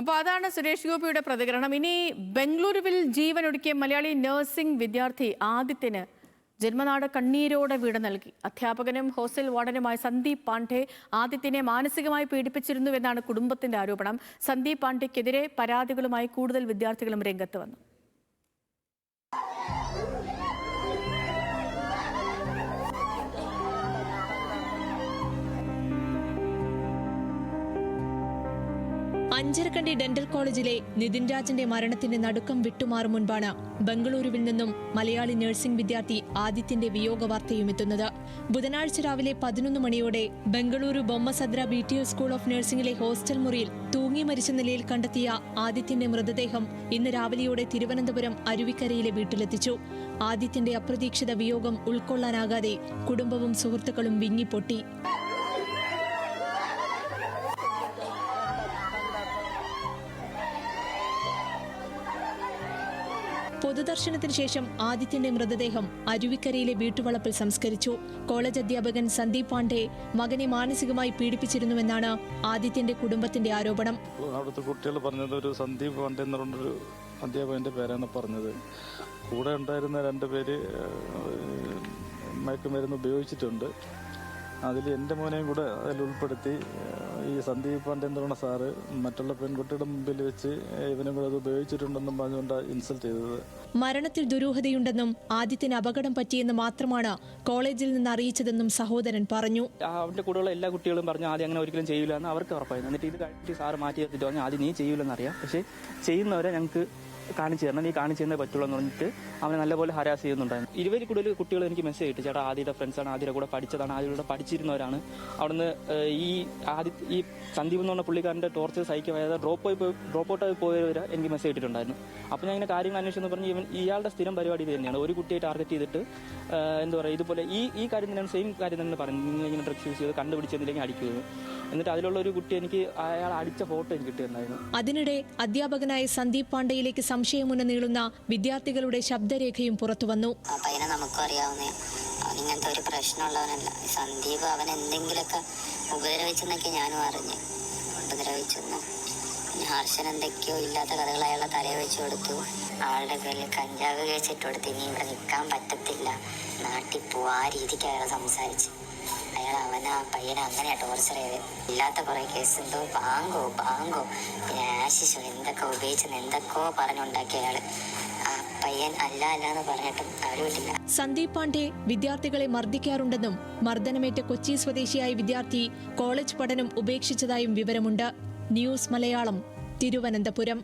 അപ്പോൾ അതാണ് സുരേഷ് ഗോപിയുടെ പ്രതികരണം. ഇനി ബംഗളൂരുവിൽ ജീവനൊടുക്കിയ മലയാളി നഴ്സിംഗ് വിദ്യാർത്ഥി ആദിത്യന് ജന്മനാട് കണ്ണീരോടെ വീട് നൽകി. അധ്യാപകനും ഹോസ്റ്റൽ വാർഡനുമായ സന്ദീപ് പാണ്ഡെ ആദിത്യനെ മാനസികമായി പീഡിപ്പിച്ചിരുന്നുവെന്നാണ് കുടുംബത്തിന്റെ ആരോപണം. സന്ദീപ് പാണ്ഡെക്കെതിരെ പരാതികളുമായി കൂടുതൽ വിദ്യാർത്ഥികളും രംഗത്ത് വന്നു. അഞ്ചരക്കണ്ടി ഡെന്റൽ കോളേജിലെ നിതിൻ രാജിന്റെ മരണത്തിന്റെ നടുക്കം വിട്ടുമാറും മുൻപാണ് ബംഗളൂരുവിൽ നിന്നും മലയാളി നഴ്സിംഗ് വിദ്യാർത്ഥി ആദിത്യന്റെ വിയോഗ വാർത്തയും എത്തുന്നത്. ബുധനാഴ്ച രാവിലെ 11 മണിയോടെ Bengaluru Bommasandra BTS school of നഴ്സിംഗിലെ ഹോസ്റ്റൽ മുറിയിൽ തൂങ്ങി മരിച്ച നിലയിൽ കണ്ടെത്തിയ ആദിത്യന്റെ മൃതദേഹം ഇന്ന് രാവിലെയോടെ തിരുവനന്തപുരം അരുവിക്കരയിലെ വീട്ടിലെത്തിച്ചു. ആദിത്യന്റെ അപ്രതീക്ഷിത വിയോഗം ഉൾക്കൊള്ളാനാകാതെ കുടുംബവും സുഹൃത്തുക്കളും വിങ്ങിപ്പൊട്ടി. പൊതുദർശനത്തിന് ശേഷം ആദിത്യന്റെ മൃതദേഹം അരുവിക്കരയിലെ വീട്ടുവളപ്പിൽ സംസ്കരിച്ചു. കോളേജ് അധ്യാപകൻ സന്ദീപ് പാണ്ഡെ മകനെ മാനസികമായി പീഡിപ്പിച്ചിരുന്നുവെന്നാണ് ആദിത്യന്റെ കുടുംബത്തിന്റെ ആരോപണം. അവിടുത്തെ കുട്ടികൾ പറഞ്ഞത് ഒരു സന്ദീപ് പാണ്ഡെ എന്ന് പറഞ്ഞൊരു അധ്യാപകന്റെ പേരാണ് പറഞ്ഞത്. കൂടെ ഉണ്ടായിരുന്ന 2 പേര് മയക്കുമരുന്ന് ഉപയോഗിച്ചിട്ടുണ്ട്. അതിൽ എൻ്റെ മോനെയും കൂടെ അതിൽ ഉൾപ്പെടുത്തി ഈ സന്ദീപ് പാണ്ഡെ എന്ന് പറയുന്ന സാറ് മറ്റുള്ള പെൺകുട്ടിയുടെ മുമ്പിൽ വെച്ച് ഇവനും കൂടെ അത് ഉപയോഗിച്ചിട്ടുണ്ടെന്നും പറഞ്ഞുകൊണ്ട് ഇൻസൾട്ട് ചെയ്തത്. മരണത്തിൽ ദുരൂഹതയുണ്ടെന്നും ആദിത്യന് അപകടം പറ്റിയെന്ന് മാത്രമാണ് കോളേജിൽ നിന്ന് അറിയിച്ചതെന്നും സഹോദരൻ പറഞ്ഞു. അവന്റെ കൂടെയുള്ള എല്ലാ കുട്ടികളും പറഞ്ഞു ആദ്യം അങ്ങനെ ഒരിക്കലും ചെയ്യില്ല എന്ന് അവർക്ക് ഉറപ്പായിരുന്നു. എന്നിട്ട് ഇത് കഴിഞ്ഞിട്ട് സാറ് മാറ്റി നിർത്തിയിട്ട് പറഞ്ഞു ആദ്യം നീ ചെയ്യൂലെന്ന് അറിയാം, പക്ഷേ ചെയ്യുന്നവരെ ഞങ്ങൾക്ക് കാണിച്ചു തരണം, നീ കാണിച്ചു തന്നേ പറ്റുള്ളൂ എന്ന് പറഞ്ഞിട്ട് അവനെ നല്ലപോലെ ഹരാസ് ചെയ്യുന്നുണ്ടായിരുന്നു. 20 കൂടുതൽ കുട്ടികൾ എനിക്ക് മെസ്സേജ് ഇട്ടു, ചേട്ടാ ആദ്യയുടെ ഫ്രണ്ട്സാണ്, ആദ്യയുടെ കൂടെ പഠിച്ചതാണ്, ആദ്യയുടെ പഠിച്ചിരുന്നവരാണ്. അവിടുന്ന് ഈ സന്ദീപ് എന്ന് പറഞ്ഞ പുള്ളിക്കാരൻ്റെ ടോർച്ചർ സഹിക്കാതെ ഡ്രോപ്പ് ഔട്ട് ആയി പോയവരെ എനിക്ക് മെസ്സേജ് ഇട്ടിട്ടുണ്ടായിരുന്നു. അപ്പോൾ ഞാൻ ഇങ്ങനെ കാര്യങ്ങൾ അന്വേഷിച്ചെന്ന് പറഞ്ഞ് ഇയാളുടെ സ്ഥിരം പരിപാടി തന്നെയാണ്. ഒരു കുട്ടിയെ ടാർഗറ്റ് ചെയ്തിട്ട് എന്താ പറയുക, ഇതുപോലെ ഈ കാര്യം തന്നെയാണ്, സെയിം കാര്യം തന്നെ പറയുന്നത്, നിങ്ങൾ ഇങ്ങനെ ഡ്രഗ്സ് യൂസ് ചെയ്ത് കണ്ടുപിടിച്ചെന്നില്ലെങ്കിൽ അടിക്കുന്നത്. എന്നിട്ട് അതിലുള്ള ഒരു കുട്ടി എനിക്ക് അയാൾ അടിച്ച ഫോട്ടോ എനിക്ക് കിട്ടിയിട്ടുണ്ടായിരുന്നു. അതിനിടെ അധ്യാപകനായ സന്ദീപ് പാണ്ഡെയിലേക്ക് സംശയമുന്ന നീളുന്ന വിദ്യാർത്ഥികളുടെ ശബ്ദരേഖയും പുറത്തുവന്നു. പയ്യനെ നമുക്കും അറിയാവുന്ന അവനിങ്ങനത്തെ ഒരു പ്രശ്നമുള്ളവനല്ല. സന്ദീപ് അവൻ എന്തെങ്കിലുമൊക്കെ ഉപദ്രവിച്ചെന്നൊക്കെ ഞാനും അറിഞ്ഞു. ഉപദ്രവിച്ചെന്ന് ഹർഷൻ എന്തൊക്കെയോ ഇല്ലാത്ത കഥകൾ അയാളെ തലയിൽ വെച്ച് കൊടുത്തു. ആളുടെ പേരിൽ കഞ്ചാവ് കേസിട്ട് കൊടുത്ത് ഇനി ഇവിടെ നിൽക്കാൻ പറ്റത്തില്ല, നാട്ടിൽ പോവാ, ആ രീതിക്ക് അയാൾ സംസാരിച്ച് അവനാ പയ്യനെ അങ്ങനെയാ ടോർച്ചർ ചെയ്ത്. ഇല്ലാത്ത കുറെ കേസ് എന്തോ ബാങ്കോ പിന്നെ ആശിഷോ എന്തൊക്കെ ഉപയോഗിച്ചെന്ന് എന്തൊക്കെയോ പറഞ്ഞുണ്ടാക്കിയ അയാള്. ആ പയ്യൻ അല്ല എന്ന് പറഞ്ഞിട്ടും അവര് വിട്ടില്ല. സന്ദീപ് പാണ്ഡെ വിദ്യാർത്ഥികളെ മർദ്ദിക്കാറുണ്ടെന്നും മർദ്ദനമേറ്റ കൊച്ചി സ്വദേശിയായ വിദ്യാർത്ഥി കോളേജ് പഠനം ഉപേക്ഷിച്ചതായും വിവരമുണ്ട്. ന്യൂസ് മലയാളം, തിരുവനന്തപുരം.